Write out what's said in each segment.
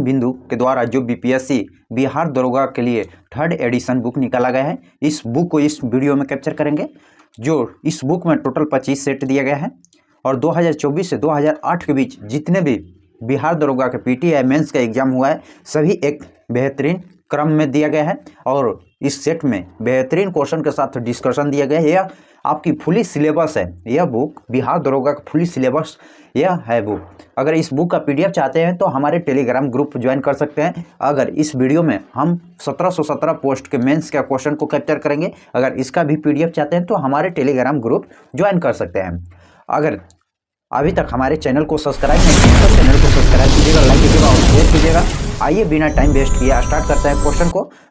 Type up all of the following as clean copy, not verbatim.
बिंदु के द्वारा जो बीपीएससी बिहार दरोगा के लिए 3rd एडिशन बुक निकाला गया है, इस बुक को इस वीडियो में कैप्चर करेंगे। जो इस बुक में टोटल 25 सेट दिया गया है और 2024 से 2008 के बीच जितने भी बिहार दरोगा के पीटी या मेंस का एग्जाम हुआ है सभी एक बेहतरीन क्रम में दिया गया है और इस सेट में बेहतरीन क्वेश्चन के साथ डिस्कशन दिया गया है। यह आपकी फुली सिलेबस है, यह बुक बिहार दरोगा का फुली सिलेबस यह है बुक। अगर इस बुक का पीडीएफ चाहते हैं तो हमारे टेलीग्राम ग्रुप ज्वाइन कर सकते हैं। अगर इस वीडियो में हम 1717 पोस्ट के मेंस के क्वेश्चन को कैप्चर करेंगे, अगर इसका भी पीडीएफ चाहते हैं तो हमारे टेलीग्राम ग्रुप ज्वाइन कर सकते हैं। अगर अभी तक हमारे चैनल को सब्सक्राइब नहीं किया तो चैनल को सब्सक्राइब कीजिएगा, लाइक कीजिएगा और शेयर कीजिएगा। आइए बिना टाइम वेस्ट किए स्टार्ट करते हैं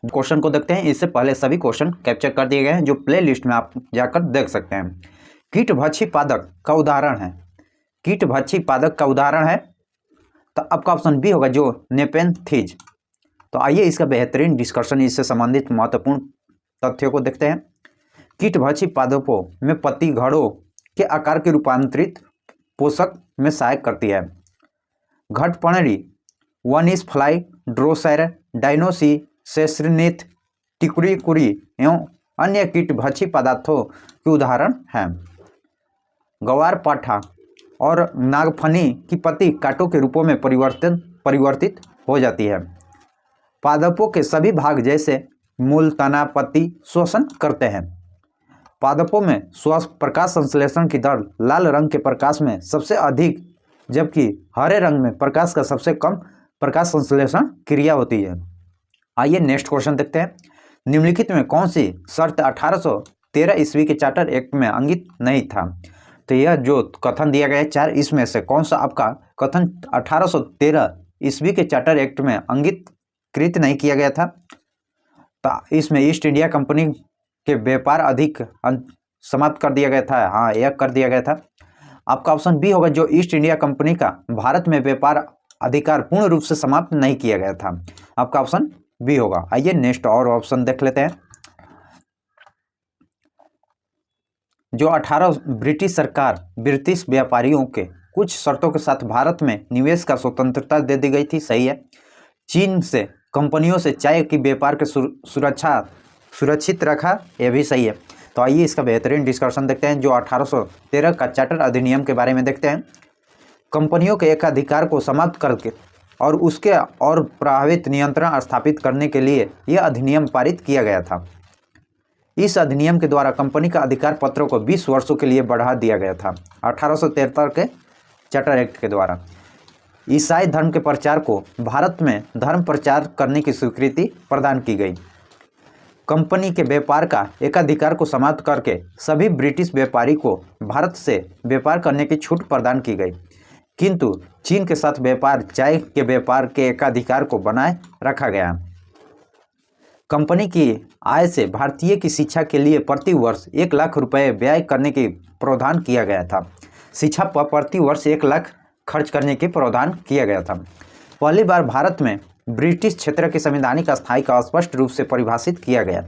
क्वेश्चन को देखते हैं। इससे पहले सभी क्वेश्चन कैप्चर कर दिए गए हैं जो प्ले लिस्ट में आप जाकर देख सकते हैं। कीटभक्षी पादप का उदाहरण है, कीटभक्षी पादप का उदाहरण है तो आपका ऑप्शन बी होगा जो नेपेंथिज। तो आइए इसका बेहतरीन डिस्कशन, इससे संबंधित महत्वपूर्ण तथ्यों को देखते हैं। कीटभक्षी पादपों में पत्ती घड़ों के आकार के रूपांतरित पोषक में सहायक करती है। घटपर्णी, वनिस फ्लाई, ड्रोसैर, डायनोसी, सेस्रिनिथ, टिकुरीकुरी एवं अन्य कीटभक्षी पदार्थों के उदाहरण हैं। ग्वारपाठा और नागफनी की पत्ती कांटों के रूपों में परिवर्तित हो जाती है। पादपों के सभी भाग जैसे मूल, तना, पत्ती श्वसन करते हैं। पादपों में प्रकाश संश्लेषण की दर लाल रंग के प्रकाश में सबसे अधिक जबकि हरे रंग में प्रकाश का सबसे कम प्रकाश संश्लेषण क्रिया होती है। आइए नेक्स्ट क्वेश्चन देखते हैं। निम्नलिखित में कौन सी शर्त 1813 ईस्वी के चार्टर एक्ट में अंकित नहीं था? तो यह जो कथन दिया गया है 4 इसमें से कौन सा आपका कथन 1813 ईस्वी के चार्टर एक्ट में अंगीकृत नहीं किया गया था? तो इसमें ईस्ट इंडिया कंपनी के व्यापार अधिक समाप्त कर दिया गया था। हाँ, यह कर दिया गया था। आपका ऑप्शन बी होगा जो ईस्ट इंडिया कंपनी का भारत में व्यापार अधिकार पूर्ण रूप से समाप्त नहीं किया गया था। आपका ऑप्शन बी होगा। आइए नेक्स्ट और ऑप्शन देख लेते हैं। जो 18 ब्रिटिश सरकार ब्रिटिश व्यापारियों के कुछ शर्तों के साथ भारत में निवेश का स्वतंत्रता दे दी गई थी, सही है। चीन से कंपनियों से चाय की व्यापार के सुरक्षित रखा, यह भी सही है। तो आइए इसका बेहतरीन डिस्कशन देखते हैं। जो 1813 का चार्टर अधिनियम के बारे में देखते हैं। कंपनियों के एकाधिकार को समाप्त करके और उसके और प्रभावित नियंत्रण स्थापित करने के लिए यह अधिनियम पारित किया गया था। इस अधिनियम के द्वारा कंपनी का अधिकार पत्रों को 20 वर्षों के लिए बढ़ा दिया गया था। 1873 के चार्टर एक्ट के द्वारा ईसाई धर्म के प्रचार को भारत में धर्म प्रचार करने की स्वीकृति प्रदान की गई। कंपनी के व्यापार का एकाधिकार को समाप्त करके सभी ब्रिटिश व्यापारी को भारत से व्यापार करने की छूट प्रदान की गई, किंतु चीन के साथ व्यापार चाय के व्यापार के एकाधिकार को बनाए रखा गया। कंपनी की आय से भारतीय की शिक्षा के लिए प्रति वर्ष 1 लाख रुपए व्यय करने की प्रावधान किया गया था। शिक्षा पर प्रति वर्ष 1 लाख खर्च करने की प्रावधान किया गया था। पहली बार भारत में ब्रिटिश क्षेत्र के संवैधानिक स्थायी का स्पष्ट रूप से परिभाषित किया गया।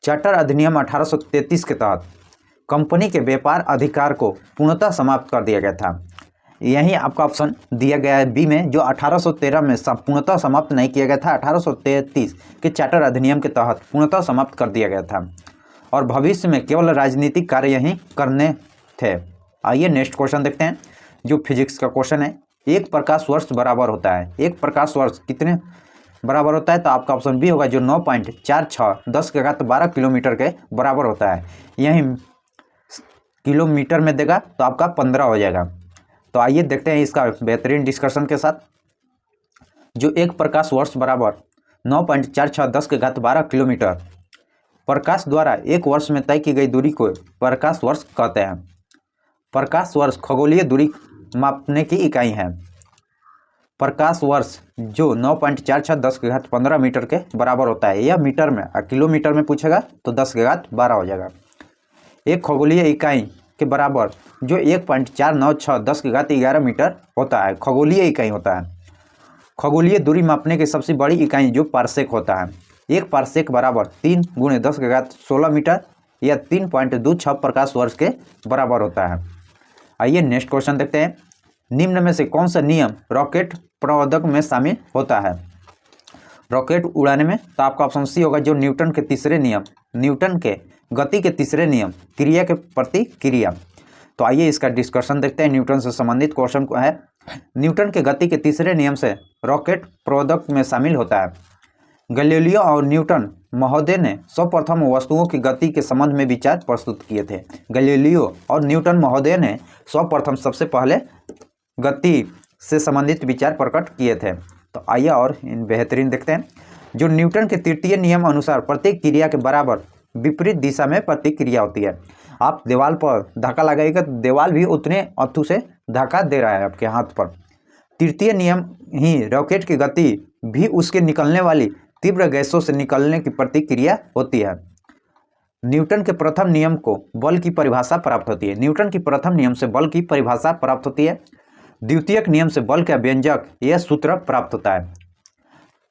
चार्टर अधिनियम 1833 के तहत कंपनी के व्यापार अधिकार को पूर्णतः समाप्त कर दिया गया था। यही आपका ऑप्शन दिया गया है बी में, जो 1813 में पूर्णतः समाप्त नहीं किया गया था। 1833 के चार्टर अधिनियम के तहत पूर्णतः समाप्त कर दिया गया था और भविष्य में केवल राजनीतिक कार्य यही करने थे। आइए नेक्स्ट क्वेश्चन देखते हैं जो फिजिक्स का क्वेश्चन है। 1 प्रकाश वर्ष बराबर होता है, 1 प्रकाश वर्ष कितने बराबर होता है? तो आपका ऑप्शन बी होगा जो 9.46 10⁻12 किलोमीटर के बराबर होता है। यही किलोमीटर में देगा तो आपका 15 हो जाएगा। तो आइए देखते हैं इसका बेहतरीन डिस्कशन के साथ। जो 1 प्रकाश वर्ष बराबर 9.46 10⁻12 किलोमीटर प्रकाश द्वारा 1 वर्ष में तय की गई दूरी को प्रकाश वर्ष कहते हैं। प्रकाश वर्ष खगोलीय दूरी मापने की इकाई है। प्रकाश वर्ष जो 9.46 10⁻15 मीटर के बराबर होता है, यह मीटर में, किलोमीटर में पूछेगा तो 10⁻12 हो जाएगा। एक खगोलीय इकाई के बराबर जो 1.496 10⁻11 मीटर होता है, खगोलीय इकाई होता है। खगोलीय दूरी मापने की सबसे बड़ी इकाई जो पारसेक होता है। 1 पारसेक बराबर 3 × 10⁻16 मीटर या 3.26 प्रकाश वर्ष के बराबर होता है। आइए नेक्स्ट क्वेश्चन देखते हैं। निम्न में से कौन सा नियम रॉकेट प्रवर्धक में शामिल होता है रॉकेट उड़ाने में। तो आपका ऑप्शन सी होगा जो न्यूटन के तीसरे नियम, न्यूटन के गति के तीसरे नियम, क्रिया के प्रतिक्रिया। तो आइए इसका डिस्कशन देखते हैं। न्यूटन से संबंधित क्वेश्चन है, न्यूटन के गति के तीसरे नियम से रॉकेट प्रवर्धक में शामिल होता है। गैलीलियो और न्यूटन महोदय ने सर्वप्रथम वस्तुओं की गति के संबंध में विचार प्रस्तुत किए थे। गैलीलियो और न्यूटन महोदय ने सर्वप्रथम सबसे पहले गति से संबंधित विचार प्रकट किए थे। तो आइए और इन बेहतरीन देखते हैं। जो न्यूटन के तृतीय नियम अनुसार प्रत्येक क्रिया के बराबर विपरीत दिशा में प्रतिक्रिया होती है। आप दीवार पर धक्का लगाइएगा तो दीवार भी उतने अथू से धक्का दे रहा है आपके हाथ पर। तृतीय नियम ही रॉकेट की गति भी उसके निकलने वाली तीव्र गैसों से निकलने की प्रतिक्रिया होती है। न्यूटन के प्रथम नियम को बल की परिभाषा प्राप्त होती है। न्यूटन की प्रथम नियम से बल की परिभाषा प्राप्त होती है। द्वितीयक नियम से बल का व्यंजक यह सूत्र प्राप्त होता है।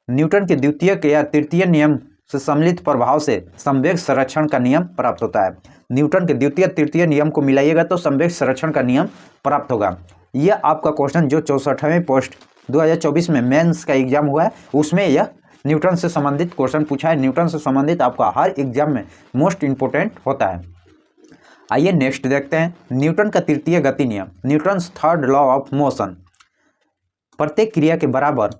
न्यूटन के द्वितीयक या तृतीय नियम से सम्मिलित प्रभाव से संवेग संरक्षण का नियम प्राप्त होता है। न्यूटन के द्वितीय तृतीय नियम को मिलाइएगा तो संवेग संरक्षण का नियम प्राप्त होगा। यह आपका क्वेश्चन जो 64वें पोस्ट 2024 में मेंस का एग्जाम हुआ है उसमें यह न्यूटन से संबंधित क्वेश्चन पूछा है। न्यूटन से संबंधित आपका हर एग्जाम में मोस्ट इंपोर्टेंट होता है। आइए नेक्स्ट देखते हैं। न्यूटन का तृतीय गति नियम, Newton's third law of motion. प्रत्येक क्रिया के बराबर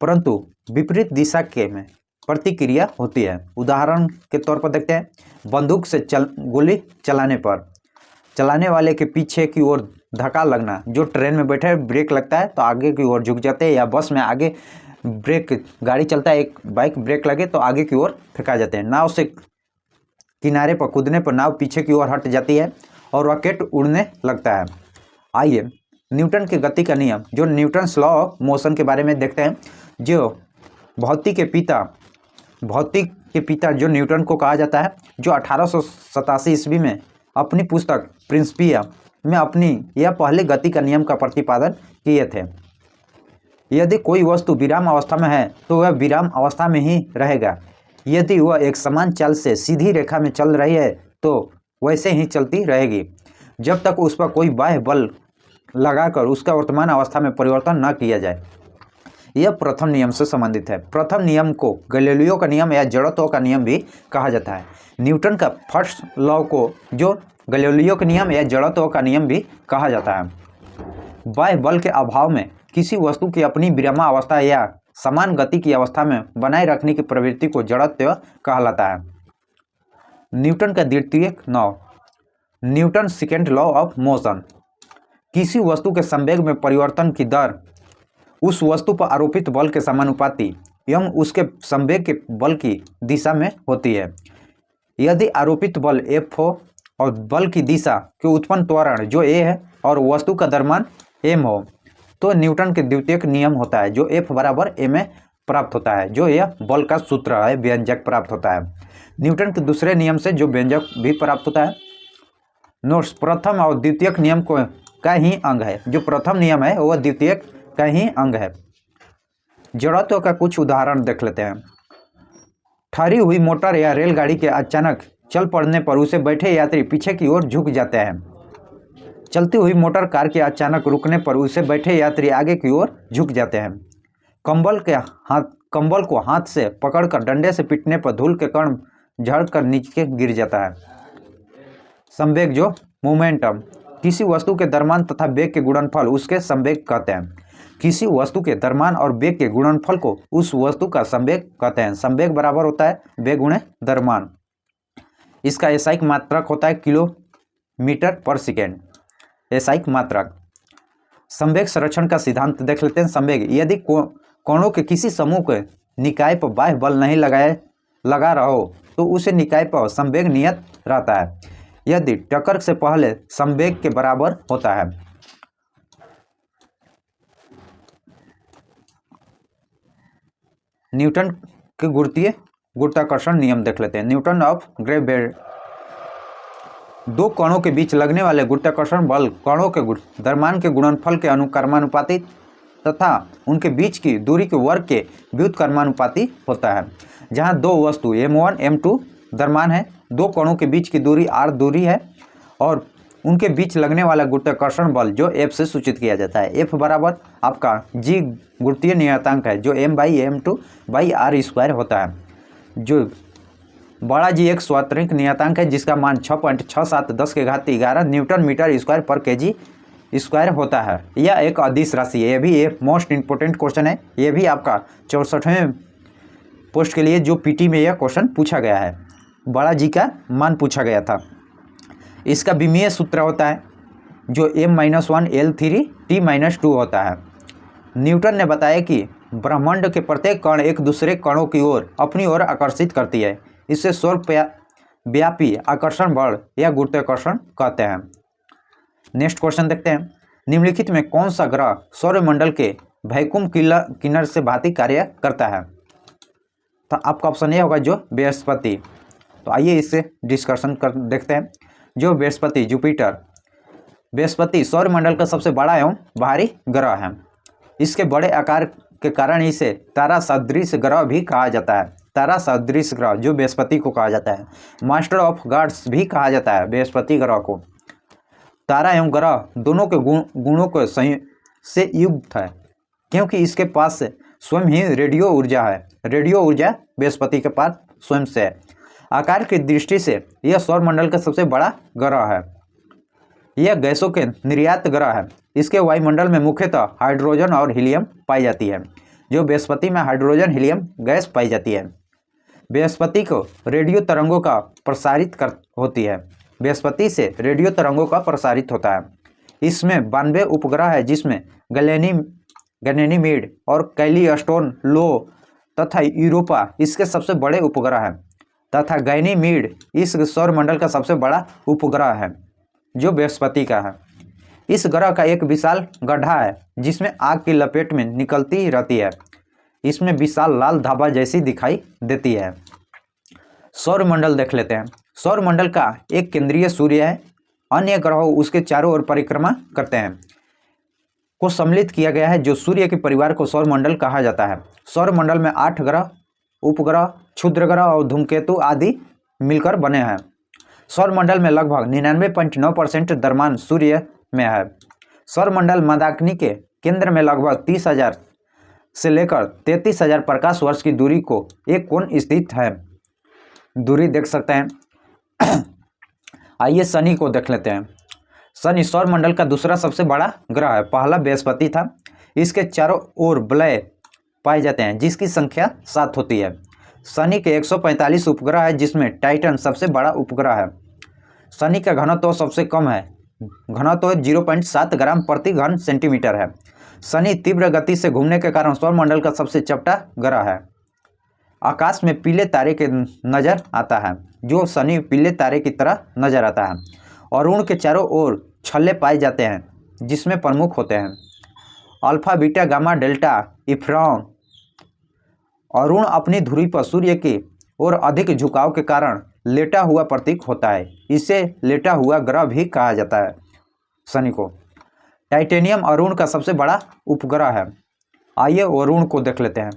परंतु विपरीत दिशा के में प्रतिक्रिया होती है। उदाहरण के तौर पर देखते हैं, बंदूक से गोली चलाने पर चलाने वाले के पीछे की ओर धक्का लगना। जो ट्रेन में बैठे ब्रेक लगता है तो आगे की ओर झुक जाते हैं, या बस में आगे ब्रेक गाड़ी चलता है, एक बाइक ब्रेक लगे तो आगे की ओर फेंका जाते हैं। नाव से किनारे पर कूदने पर नाव पीछे की ओर हट जाती है और रॉकेट उड़ने लगता है। आइए न्यूटन के गति का नियम जो न्यूटन्स लॉ ऑफ मोशन के बारे में देखते हैं। जो भौतिक के पिता जो न्यूटन को कहा जाता है, जो 1887 ईस्वी में अपनी पुस्तक प्रिंसिपिया में अपनी यह पहले गति का नियम का प्रतिपादन किए थे। यदि कोई वस्तु विराम अवस्था में है तो वह विराम अवस्था में ही रहेगा। यदि वह एक समान चाल से सीधी रेखा में चल रही है तो वैसे ही चलती रहेगी जब तक उस पर कोई बाह्य बल लगाकर उसका वर्तमान अवस्था में परिवर्तन न किया जाए। यह प्रथम नियम से संबंधित है। प्रथम नियम को गैलीलियो का नियम या जड़त्व का नियम भी कहा जाता है। न्यूटन का फर्स्ट लॉ को जो गैलीलियो का नियम या जड़त्व का नियम भी कहा जाता है। बाह्य बल के अभाव में किसी वस्तु की अपनी विरामावस्था या समान गति की अवस्था में बनाए रखने की प्रवृत्ति को जड़त्व कहलाता है। न्यूटन का द्वितीयक law, Newton second law of motion. किसी वस्तु के संवेग में परिवर्तन की दर उस वस्तु पर आरोपित बल के समानुपाती एवं उसके संवेग के बल की दिशा में होती है। यदि आरोपित बल F हो और बल की दिशा के उत्पन्न त्वरण जो A है और वस्तु का द्रव्यमान m हो तो न्यूटन के द्वितीयक नियम होता है जो F बराबर m प्राप्त होता है, जो यह बल का सूत्र है, व्यंजक प्राप्त होता है। न्यूटन के दूसरे नियम से जो व्यंजक भी प्राप्त होता है। नोट्स, प्रथम और द्वितीयक नियम को का ही अंग है। जो प्रथम नियम है वह द्वितीयक का ही अंग है। जड़त्व का कुछ उदाहरण देख लेते हैं। ठहरी हुई मोटर या रेलगाड़ी के अचानक चल पड़ने पर उसे बैठे यात्री पीछे की ओर झुक जाते हैं। चलती हुई मोटर कार के अचानक रुकने पर उसे बैठे यात्री आगे की ओर झुक जाते हैं। कंबल को हाथ से पकड़कर डंडे से पीटने पर धूल के कण झड़कर नीचे गिर जाता है। संवेग जो मोमेंटम, किसी वस्तु के द्रव्यमान तथा वेग के गुणनफल उसके संवेग कहते हैं। किसी वस्तु के द्रव्यमान और वेग के गुणनफल को उस वस्तु का संवेग कहते हैं। संवेग बराबर होता है वेग गुणे द्रव्यमान। इसका एसआई मात्रक होता है किलोमीटर पर सेकेंड। एसआई मात्रक। संवेग संरक्षण का सिद्धांत देख लेते हैं। संवेग, यदि कोणों के किसी समूह के निकाय पर बाह्य बल नहीं लगा रहा हो तो उसे निकाय पर संवेग नियत रहता है यदि टक्कर से पहले संवेग के बराबर होता है। न्यूटन के गुरुत्वाकर्षण नियम देख लेते हैं। Newton of gravity. दो कणों के बीच लगने वाले गुरुत्वाकर्षण बल कणों के द्रव्यमान के गुणनफल के अनुक्रमानुपाती तथा उनके बीच की दूरी के वर्ग के व्युत्क्रमानुपाती होता है। जहां दो वस्तु m1 m2 द्रव्यमान है, दो कणों के बीच की दूरी r दूरी है और उनके बीच लगने वाला गुरुत्वाकर्षण बल जो F से सूचित किया जाता है। F बराबर आपका G गुरुत्वीय नियतांक है जो m/m2/r² होता है, जो बड़ा जी एक स्वातंत्रिक नियतांक है जिसका मान 6.67 × 10⁻11 न्यूटन मीटर स्क्वायर पर केजी स्क्वायर होता है। यह एक अदिश राशि है। यह भी एक मोस्ट इंपॉर्टेंट क्वेश्चन है। यह भी आपका 64वें पोस्ट के लिए जो पीटी में यह क्वेश्चन पूछा गया है, बड़ा जी का मान पूछा गया था। इसका विमीय सूत्र होता है जो m-1 L3T-2 होता है। न्यूटन ने बताया कि ब्रह्मांड के प्रत्येक कण एक दूसरे कणों की ओर अपनी ओर आकर्षित करती है। इसे सर्वव्यापी आकर्षण बल या गुरुत्वाकर्षण कहते हैं। नेक्स्ट क्वेश्चन देखते हैं। निम्नलिखित में कौन सा ग्रह सौरमंडल के वैक्यूम किन्नर से भांति कार्य करता है? तो आपका ऑप्शन ये होगा जो बृहस्पति। तो आइए इससे डिस्कशन कर देखते हैं। जो बृहस्पति सौरमंडल का सबसे बड़ा एवं भारी ग्रह है। इसके बड़े आकार के कारण इसे तारा सदृश ग्रह भी कहा जाता है। तारा सदृश ग्रह जो बृहस्पति को कहा जाता है। मास्टर ऑफ गॉड्स भी कहा जाता है बृहस्पति ग्रह को। तारा एवं ग्रह दोनों के गुणों को से युक्त है, क्योंकि इसके पास स्वयं ही रेडियो ऊर्जा है। रेडियो ऊर्जा बृहस्पति के पास स्वयं से है। आकार की दृष्टि से यह सौरमंडल का सबसे बड़ा ग्रह है। यह गैसों के निर्यात ग्रह है। इसके वायुमंडल में मुख्यतः हाइड्रोजन और हीलियम पाई जाती है। जो बृहस्पति में हाइड्रोजन हीलियम गैस पाई जाती है। बृहस्पति को रेडियो तरंगों का प्रसारित होती है। बृहस्पति से रेडियो तरंगों का प्रसारित होता है। इसमें 92 उपग्रह है, जिसमें गैनीमेड और कैलिस्टोन लो तथा यूरोपा इसके सबसे बड़े उपग्रह हैं, तथा गैनीमेड इस सौरमंडल का सबसे बड़ा उपग्रह है जो बृहस्पति का है। इस ग्रह का एक विशाल गड्ढा है जिसमें आग की लपेट में निकलती रहती है। इसमें विशाल लाल धाबा जैसी दिखाई देती है। सौरमंडल देख लेते हैं। सौरमंडल का एक केंद्रीय सूर्य है। अन्य ग्रह उसके चारों ओर परिक्रमा करते हैं को सम्मिलित किया गया है, जो सूर्य के परिवार को सौरमंडल कहा जाता है। सौरमंडल में 8 ग्रह, उपग्रह, क्षुद्र ग्रह और धूमकेतु आदि मिलकर बने हैं। सौरमंडल में लगभग 99.9% द्रव्यमान सूर्य में है। सौरमंडल मंदाकिनी के केंद्र में लगभग 30,000 से लेकर 33,000 प्रकाश वर्ष की दूरी को एक कोण स्थित है। दूरी देख सकते हैं। आइए शनि को देख लेते हैं। शनि सौरमंडल का दूसरा सबसे बड़ा ग्रह है। पहला बृहस्पति था। इसके चारों ओर वलय पाए जाते हैं जिसकी संख्या 7 होती है। शनि के 145 उपग्रह है, जिसमें टाइटन सबसे बड़ा उपग्रह है। शनि का घनत्व सबसे कम है। घनत्व 0.7 ग्राम प्रति घन सेंटीमीटर है। शनि तीव्र गति से घूमने के कारण सौरमंडल का सबसे चपटा ग्रह है। आकाश में पीले तारे के नजर आता है, जो शनि पीले तारे की तरह नजर आता है। अरुण के चारों ओर छल्ले पाए जाते हैं, जिसमें प्रमुख होते हैं अल्फा, बीटा, गामा, डेल्टा, इफ्रॉन। अरुण अपनी धुरी पर सूर्य की ओर अधिक झुकाव के कारण लेटा हुआ प्रतीक होता है। इसे लेटा हुआ ग्रह भी कहा जाता है शनि को। टाइटेनियम अरुण का सबसे बड़ा उपग्रह है। आइए अरुण को देख लेते हैं।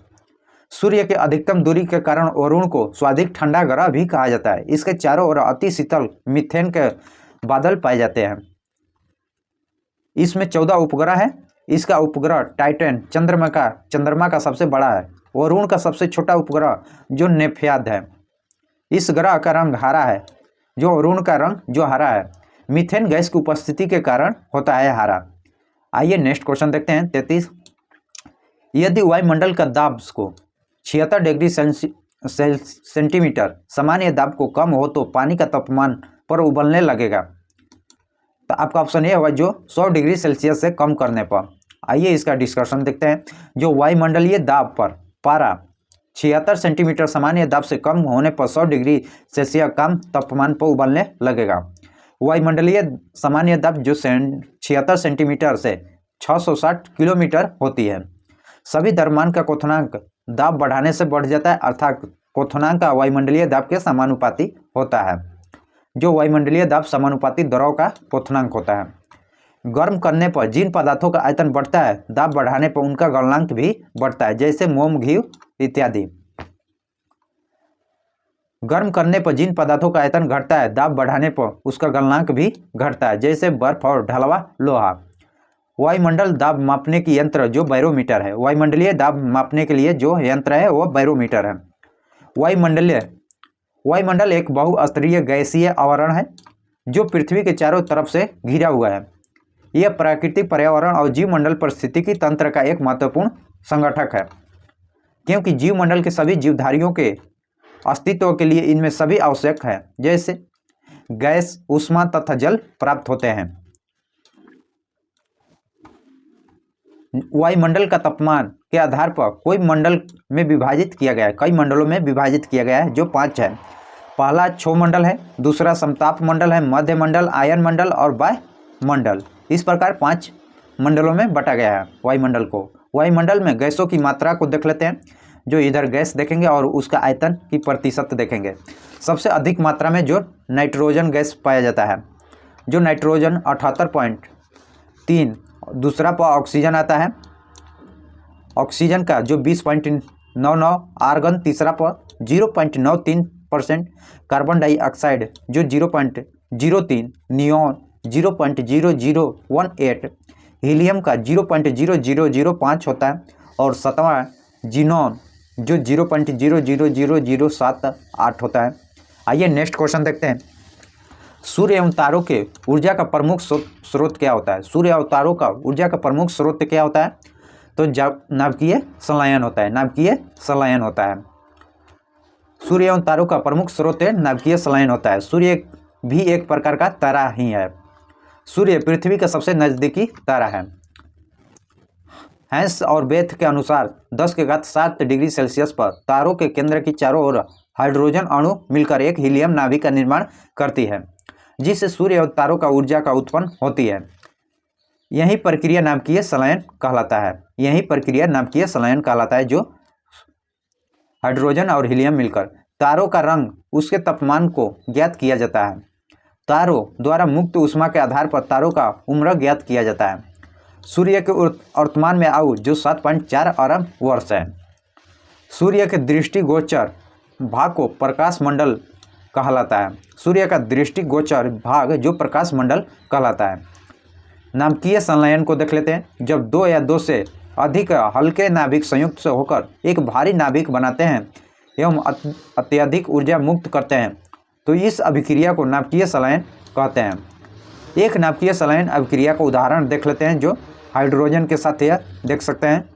सूर्य के अधिकतम दूरी के कारण अरुण को स्वादिक ठंडा ग्रह भी कहा जाता है। इसके चारों ओर अति शीतल मीथेन के बादल पाए जाते हैं। इसमें 14 उपग्रह है। इसका उपग्रह टाइटन चंद्रमा का सबसे बड़ा है। अरुण का सबसे छोटा उपग्रह जो नेफियाद है। इस ग्रह का रंग हरा है। जो अरुण का रंग जो हरा है, मीथेन गैस की उपस्थिति के कारण होता है हरा। आइए नेक्स्ट क्वेश्चन देखते हैं। 33। यदि वायुमंडल का दाब को 76 डिग्री सेंटीमीटर सामान्य दाब को कम हो तो पानी का तापमान पर उबलने लगेगा। तो आपका ऑप्शन ये होगा जो 100 डिग्री सेल्सियस से कम करने पर। आइए इसका डिस्कशन देखते हैं। जो वायुमंडलीय दाब पर पारा 76 सेंटीमीटर सामान्य दाब से कम होने पर 100 डिग्री सेल्सियस कम तापमान पर उबलने लगेगा। वायुमंडलीय सामान्य दाब जो 76 सेंटीमीटर से 660 किलोमीटर होती है। सभी द्रव्यमान का क्वथनांक दाब बढ़ाने से बढ़ जाता है, अर्थात क्वथनांक का वायुमंडलीय दाब के समानुपाती होता है। जो वायुमंडलीय दाब समानुपाती द्रव का क्वथनांक होता है। गर्म करने पर जिन पदार्थों का आयतन बढ़ता है, दाब बढ़ाने पर उनका गलनांक भी बढ़ता है, जैसे मोम, घी इत्यादि। गर्म करने पर जिन पदार्थों का आयतन घटता है, दाब बढ़ाने पर उसका गलनांक भी घटता है, जैसे बर्फ और ढलवा लोहा। वायुमंडल दाब मापने की यंत्र जो बैरोमीटर है, वायुमंडलीय दाब मापने के लिए जो यंत्र है वो बैरोमीटर है। वायुमंडल एक बहुस्तरीय गैसीय आवरण है जो पृथ्वी के चारों तरफ से घिरा हुआ है। यह प्राकृतिक पर्यावरण और जीवमंडल पारिस्थितिकी तंत्र का एक महत्वपूर्ण संगठक है, क्योंकि जीवमंडल के सभी जीवधारियों के अस्तित्व के लिए इनमें सभी आवश्यक है, जैसे गैस, ऊष्मा तथा जल प्राप्त होते हैं। वायुमंडल का तापमान के आधार पर कई मंडलों में विभाजित किया गया है जो 5 है। पहला क्षोमंडल है, दूसरा समताप मंडल है, मध्य मंडल, आयन मंडल और वायुमंडल। इस प्रकार 5 मंडलों में बांटा गया है वायुमंडल को। वायुमंडल में गैसों की मात्रा को देख लेते हैं, जो इधर गैस देखेंगे और उसका आयतन की प्रतिशत देखेंगे। सबसे अधिक मात्रा में जो नाइट्रोजन गैस पाया जाता है, जो नाइट्रोजन 78.3, दूसरा पर ऑक्सीजन आता है, ऑक्सीजन का जो 20.99, आर्गन तीसरा पर 0.93%, कार्बन डाइऑक्साइड जो 0.03, नियॉन 0.0018, हीलियम का 0.0005 होता है और सातवां जीनॉन जो 0.000078 होता है। आइए नेक्स्ट क्वेश्चन देखते हैं। सूर्य एवं तारों के ऊर्जा का प्रमुख स्रोत क्या होता है? सूर्य और तारों का ऊर्जा का प्रमुख स्रोत क्या होता है? तो नाभिकीय संलयन होता है। नाभिकीय संलयन होता है। सूर्य एवं तारों का प्रमुख स्रोत नाभिकीय संलयन होता है। सूर्य भी एक प्रकार का तारा ही है। सूर्य पृथ्वी का सबसे नजदीकी तारा है। हैंस और बेथ के अनुसार 10⁻7 डिग्री सेल्सियस पर तारों के केंद्र की चारों ओर हाइड्रोजन अणु मिलकर एक हीलियम नाभिक का निर्माण करती है, जिससे सूर्य और तारों का ऊर्जा का उत्पन्न होती है। यही प्रक्रिया नाभिकीय संलयन कहलाता है। यही प्रक्रिया नाभिकीय संलयन कहलाता है, जो हाइड्रोजन और हीलियम मिलकर। तारों का रंग उसके तापमान को ज्ञात किया जाता है। तारों द्वारा मुक्त ऊष्मा के आधार पर तारों का उम्र ज्ञात किया जाता है। सूर्य के वर्तमान में आयु जो 7.4 अरब वर्ष है। सूर्य के दृष्टिगोचर भाग को प्रकाश मंडल कहलाता है। सूर्य का दृष्टिगोचर भाग जो प्रकाश मंडल कहलाता है। नाभिकीय संलयन को देख लेते हैं। जब 2 या 2 से अधिक हल्के नाभिक संयुक्त से होकर एक भारी नाभिक बनाते हैं एवं अत्यधिक ऊर्जा मुक्त करते हैं, तो इस अभिक्रिया को नाभिकीय संलयन कहते हैं। एक नाभिकीय संलयन अभिक्रिया का उदाहरण देख लेते हैं, जो हाइड्रोजन के साथ यह देख सकते हैं।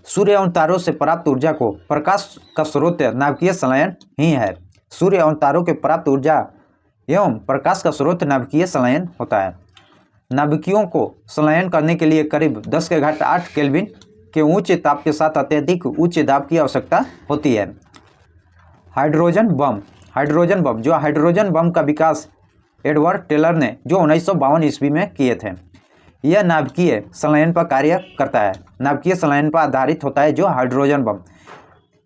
सूर्य एवं तारों से प्राप्त ऊर्जा को प्रकाश का स्रोत नाभिकीय संलयन ही है। सूर्य एवं तारों के प्राप्त ऊर्जा एवं प्रकाश का स्रोत नाभिकीय संलयन होता है। नाभिकियों को संलयन करने के लिए करीब 10⁸ केल्विन के उच्च ताप के साथ अत्यधिक उच्च दाब की आवश्यकता होती है। हाइड्रोजन बम जो हाइड्रोजन बम का विकास एडवर्ड टेलर ने जो 1952 ईस्वी में किए थे। यह नाभिकीय संलयन पर कार्य करता है। नाभिकीय संलयन पर आधारित होता है जो हाइड्रोजन बम।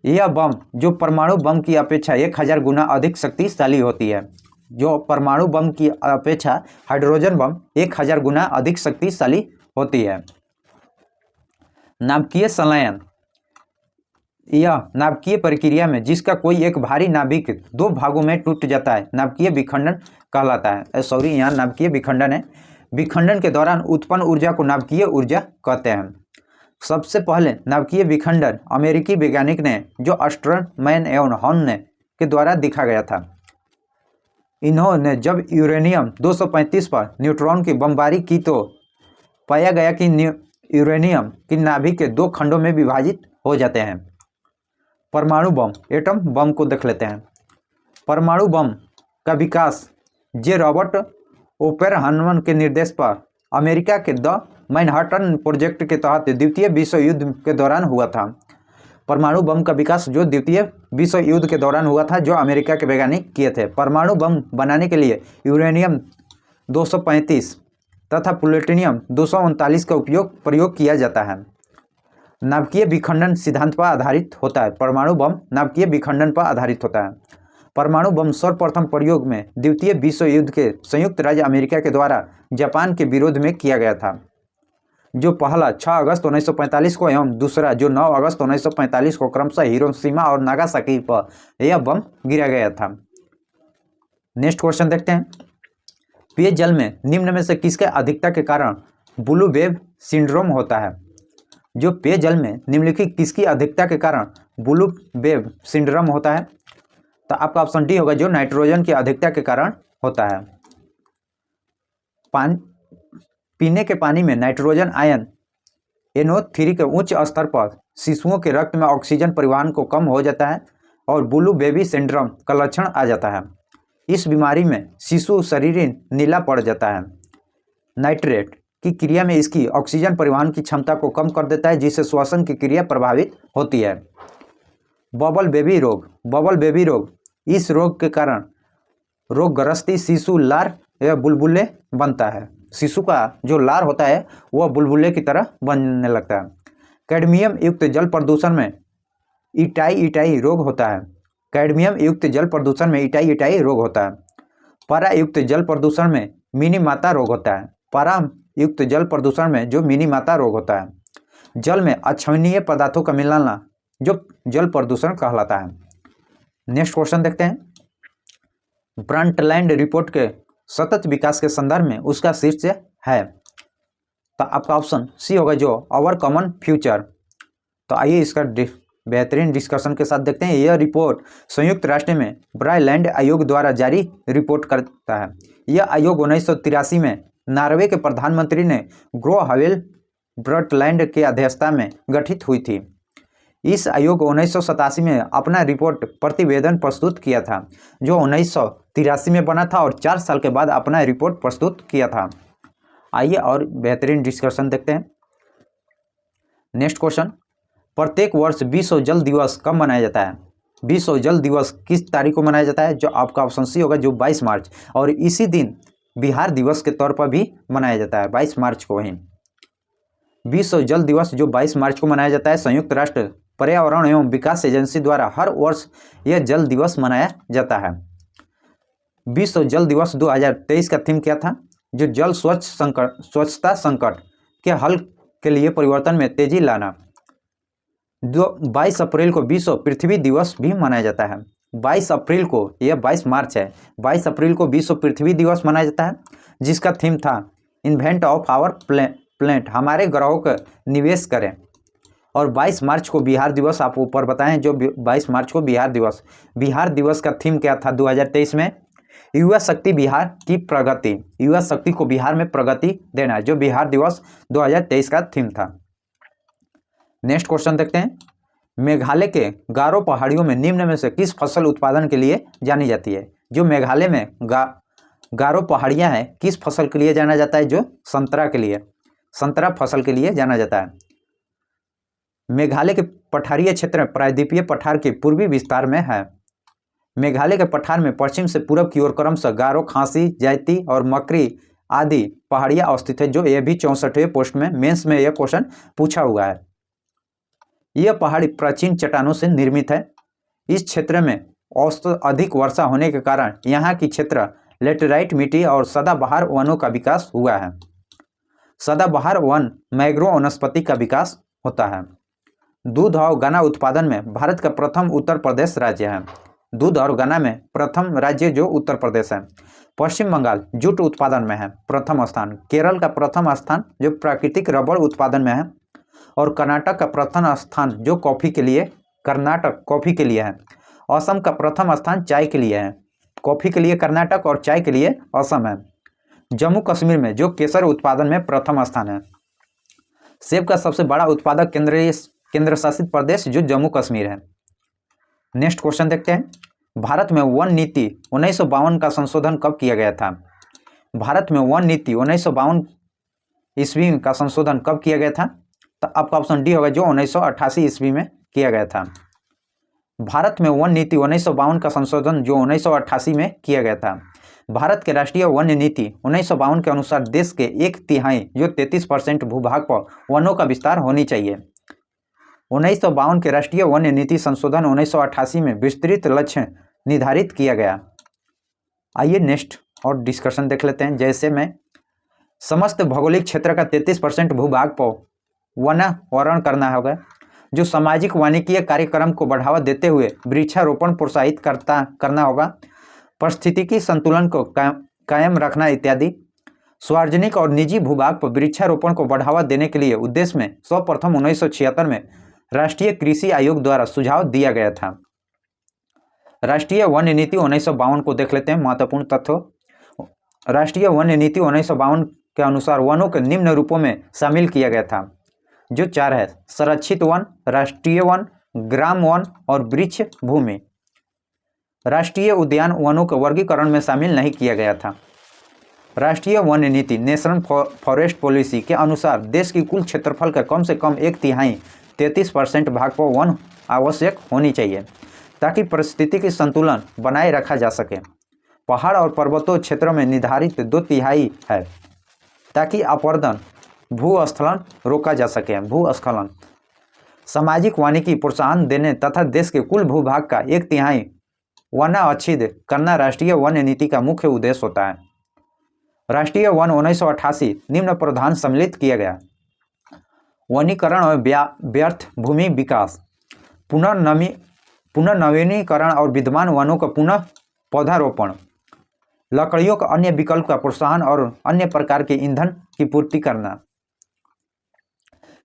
यह बम जो परमाणु बम की अपेक्षा 1000 गुना अधिक शक्तिशाली होती है। जो परमाणु बम की अपेक्षा हाइड्रोजन बम 1000 गुना अधिक शक्तिशाली होती है। नाभिकीय संलयन यह नाभिकीय प्रक्रिया में जिसका कोई एक भारी नाभिक 2 भागों में टूट जाता है, नाभिकीय विखंडन कहलाता है। यहाँ नाभिकीय विखंडन है। विखंडन के दौरान उत्पन्न ऊर्जा को नाभिकीय ऊर्जा कहते हैं। सबसे पहले नाभिकीय विखंडन अमेरिकी वैज्ञानिक ने जो अस्टरमैन एवं हॉर्न ने के द्वारा देखा गया था। इन्होंने जब यूरेनियम 235 पर न्यूट्रॉन की बमबारी की तो पाया गया कि यूरेनियम की नाभिक के 2 खंडों में विभाजित हो जाते हैं। परमाणु बम एटम बम को देख लेते हैं। परमाणु बम का विकास जे रॉबर्ट ओपेनहाइमर के निर्देश पर अमेरिका के द मैनहट्टन प्रोजेक्ट के तहत द्वितीय विश्व युद्ध के दौरान हुआ था। परमाणु बम का विकास जो द्वितीय विश्व युद्ध के दौरान हुआ था, जो अमेरिका के वैज्ञानिक किए थे। परमाणु बम बनाने के लिए यूरेनियम 235 तथा प्लूटोनियम 239 का प्रयोग किया जाता है। नाभिकीय विखंडन सिद्धांत पर आधारित होता है। परमाणु बम नाभिकीय विखंडन पर आधारित होता है। परमाणु बम सर्वप्रथम प्रयोग में द्वितीय विश्व युद्ध के संयुक्त राज्य अमेरिका के द्वारा जापान के विरोध में किया गया था। जो पहला 6 अगस्त 1945 को एवं दूसरा जो 9 अगस्त 1945 को क्रमशः हिरोशिमा और नागासाकी पर यह बम गिरा गया था। नेक्स्ट क्वेश्चन देखते हैं। पेयजल में निम्न में से किसके अधिकता के कारण ब्लू वेव सिंड्रोम होता है? जो पेयजल में निम्नलिखित किसकी अधिकता के कारण ब्लू वेव सिंड्रोम होता है? तो आपका ऑप्शन डी होगा, जो नाइट्रोजन की अधिकता के कारण होता है। पीने के पानी में नाइट्रोजन आयन NO3 के उच्च स्तर पर शिशुओं के रक्त में ऑक्सीजन परिवहन को कम हो जाता है और ब्लू बेबी सिंड्रोम का लक्षण आ जाता है। इस बीमारी में शिशु शरीर नीला पड़ जाता है। नाइट्रेट की क्रिया में इसकी ऑक्सीजन परिवहन की क्षमता को कम कर देता है, जिससे श्वसन की क्रिया प्रभावित होती है। बबल बेबी रोग, इस रोग के कारण रोगग्रस्ती शिशु लार या बुलबुले बनता है। शिशु का जो लार होता है वह बुलबुले की तरह बनने लगता है। कैडमियम युक्त जल प्रदूषण में इटाई रोग होता है। कैडमियम युक्त जल प्रदूषण में इटाई रोग होता है। पारा युक्त जल प्रदूषण में मिनी माता रोग होता है। पारा युक्त जल प्रदूषण में जो मिनी माता रोग होता है। जल में अक्षमनीय पदार्थों का मिलना जो जल प्रदूषण कहलाता है। नेक्स्ट क्वेश्चन देखते हैं। ब्रंटलैंड रिपोर्ट के सतत विकास के संदर्भ में उसका शीर्षक है। तो आपका ऑप्शन सी होगा, जो आवर कॉमन फ्यूचर। तो आइए इसका बेहतरीन डिस्कशन के साथ देखते हैं। यह रिपोर्ट संयुक्त राष्ट्र में ब्राइलैंड आयोग द्वारा जारी रिपोर्ट करता है। यह आयोग 1983 में नॉर्वे के प्रधानमंत्री ने ग्रो हवेल ब्रंटलैंड के अध्यक्षता में गठित हुई थी। इस आयोग 1987 में अपना रिपोर्ट प्रतिवेदन प्रस्तुत किया था, जो 1983 में बना था और 4 साल के बाद अपना रिपोर्ट प्रस्तुत किया था। आइए और बेहतरीन डिस्कशन देखते हैं। Next question. प्रत्येक वर्ष विश्व जल दिवस कब मनाया जाता है? विश्व जल दिवस किस तारीख को मनाया जाता है? जो आपका ऑप्शन सी होगा, जो 22 मार्च। और इसी दिन बिहार दिवस के तौर पर भी मनाया जाता है, 22 मार्च को ही। विश्व जल दिवस जो 22 मार्च को मनाया जाता है, संयुक्त राष्ट्र पर्यावरण एवं विकास एजेंसी द्वारा हर वर्ष यह जल दिवस मनाया जाता है। विश्व जल दिवस 2023 का थीम क्या था? जो जल स्वच्छता संकट के हल के लिए परिवर्तन में तेजी लाना। 22 अप्रैल को विश्व पृथ्वी दिवस भी मनाया जाता है। 22 अप्रैल को, यह 22 मार्च है, 22 अप्रैल को विश्व पृथ्वी दिवस मनाया जाता है, जिसका थीम था इन्वेंट ऑफ आवर प्लेनेट, हमारे ग्रहों का निवेश करें। और 22 मार्च को बिहार दिवस, आप ऊपर बताएं, जो 22 मार्च को बिहार दिवस का थीम क्या था 2023 में? युवा शक्ति बिहार की प्रगति, युवा शक्ति को बिहार में प्रगति देना, जो बिहार दिवस 2023 का थीम था। नेक्स्ट क्वेश्चन देखते हैं। मेघालय के गारो पहाड़ियों में निम्न में से किस फसल उत्पादन के लिए जानी जाती है? जो मेघालय में गारो पहाड़ियां हैं, किस फसल के लिए जाना जाता है? जो संतरा के लिए, संतरा फसल के लिए जाना जाता है। मेघालय के पठारीय क्षेत्र प्रायद्वीपीय पठार के पूर्वी विस्तार में है। मेघालय के पठार में पश्चिम से पूर्व की ओर क्रमशः गारो, खासी, जैती और मकरी आदि पहाड़ियां अवस्थित है। जो ये भी 64वें पोस्ट में मेंस में यह क्वेश्चन पूछा हुआ है। यह पहाड़ी प्राचीन चट्टानों से निर्मित है। इस क्षेत्र में औसत अधिक वर्षा होने के कारण यहाँ की क्षेत्र लेटेराइट मिट्टी और सदाबहार वनों का विकास हुआ है। सदाबहार वन मैंग्रोव वनस्पति का विकास होता है। दूध और गन्ना उत्पादन में भारत का प्रथम उत्तर प्रदेश राज्य है। दूध और गन्ना में प्रथम राज्य जो उत्तर प्रदेश है। पश्चिम बंगाल जूट उत्पादन में है प्रथम स्थान। केरल का प्रथम स्थान जो प्राकृतिक रबड़ उत्पादन में है। और कर्नाटक का प्रथम स्थान जो कॉफ़ी के लिए, कर्नाटक कॉफ़ी के लिए है। असम का प्रथम स्थान चाय के लिए है। कॉफ़ी के लिए कर्नाटक और चाय के लिए असम है। जम्मू कश्मीर में जो केसर उत्पादन में प्रथम स्थान है। सेब का सबसे बड़ा उत्पादक केंद्र शासित प्रदेश जो जम्मू कश्मीर है। नेक्स्ट क्वेश्चन देखते हैं। भारत में वन नीति 1952 का संशोधन कब किया गया था? भारत में वन नीति 1952 ईस्वी का संशोधन कब किया गया था? तो आपका ऑप्शन डी होगा, जो 1988 ईस्वी में किया गया था। भारत में वन नीति 1952 का संशोधन जो 1988 में किया गया था। भारत के राष्ट्रीय वन नीति 1952 के अनुसार देश के 1/3 जो 33% भूभाग पर वनों का विस्तार होनी चाहिए। 1952 के राष्ट्रीय वन नीति संशोधन 1988 में विस्तृत लक्ष्य निर्धारित किया गया। आइए नेक्स्ट और डिस्कशन देख लेते हैं। जैसे में समस्त भौगोलिक क्षेत्र का 33% भूभाग पर वनावरण करना होगा। जो सामाजिक वानिकीय कार्यक्रम को बढ़ावा देते हुए वृक्षारोपण प्रोत्साहित करना होगा। पारिस्थितिकी संतुलन को कायम रखना इत्यादि। सार्वजनिक और निजी भूभाग पर वृक्षारोपण को बढ़ावा देने के लिए उद्देश्य में सर्वप्रथम 1976 में राष्ट्रीय कृषि आयोग द्वारा सुझाव दिया गया था। राष्ट्रीय वन्य नीति 1952 को देख लेते हैं महत्वपूर्ण तथ्यों। राष्ट्रीय वन्य नीति 1952 के अनुसार वनों के निम्न रूपों में शामिल किया गया था, जो 4 है: संरक्षित वन, राष्ट्रीय वन, ग्राम वन और वृक्ष भूमि। राष्ट्रीय उद्यान वनों के वर्गीकरण में शामिल नहीं किया गया था। राष्ट्रीय वन्य नीति नेशनल फॉरेस्ट पॉलिसी के अनुसार देश की कुल क्षेत्रफल का कम से कम 1/3 33% भाग पर वन आवश्यक होनी चाहिए ताकि पारिस्थितिकी संतुलन बनाए रखा जा सके। पहाड़ और पर्वतों क्षेत्रों में निर्धारित 2/3 है ताकि अपरदन भूस्खलन रोका जा सके। भूस्खलन सामाजिक वानिकी प्रोत्साहन देने तथा देश के कुल भूभाग का 1/3 वनाच्छेद करना राष्ट्रीय वन्य नीति का मुख्य उद्देश्य होता है। राष्ट्रीय वन 1988 निम्न प्रावधान सम्मिलित किया गया: वनीकरण और व्यर्थ भूमि विकास, पुनर्नवीनीकरण और विद्यमान वनों का पुनः पौधारोपण, लकड़ियों का अन्य विकल्प का प्रोत्साहन और अन्य प्रकार के ईंधन की पूर्ति करना,